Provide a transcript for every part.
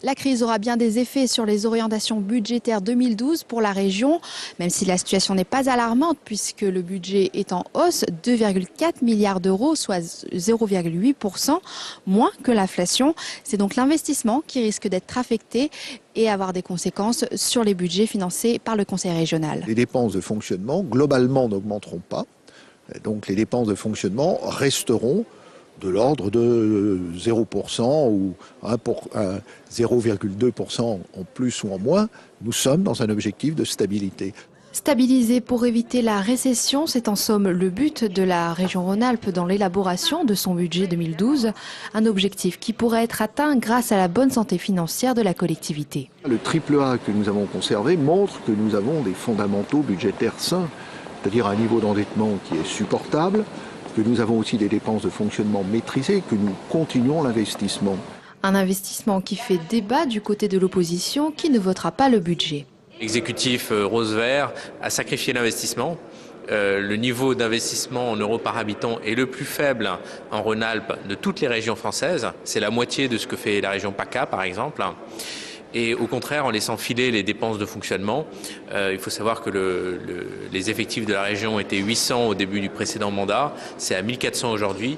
La crise aura bien des effets sur les orientations budgétaires 2012 pour la région, même si la situation n'est pas alarmante puisque le budget est en hausse, 2,4 milliards d'euros, soit 0,8%, moins que l'inflation. C'est donc l'investissement qui risque d'être affecté et avoir des conséquences sur les budgets financés par le Conseil régional. Les dépenses de fonctionnement, globalement, n'augmenteront pas. Donc les dépenses de fonctionnement resteront de l'ordre de 0% ou 0,2% en plus ou en moins. Nous sommes dans un objectif de stabilité. Stabiliser pour éviter la récession, c'est en somme le but de la région Rhône-Alpes dans l'élaboration de son budget 2012, un objectif qui pourrait être atteint grâce à la bonne santé financière de la collectivité. Le triple A que nous avons conservé montre que nous avons des fondamentaux budgétaires sains, c'est-à-dire un niveau d'endettement qui est supportable, que nous avons aussi des dépenses de fonctionnement maîtrisées, que nous continuons l'investissement. Un investissement qui fait débat du côté de l'opposition qui ne votera pas le budget. L'exécutif rose-vert a sacrifié l'investissement. Le niveau d'investissement en euros par habitant est le plus faible en Rhône-Alpes de toutes les régions françaises. C'est la moitié de ce que fait la région PACA, par exemple. Et au contraire, en laissant filer les dépenses de fonctionnement, il faut savoir que les effectifs de la région étaient 800 au début du précédent mandat, c'est à 1400 aujourd'hui.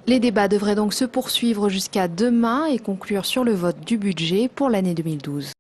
Les débats devraient donc se poursuivre jusqu'à demain et conclure sur le vote du budget pour l'année 2012.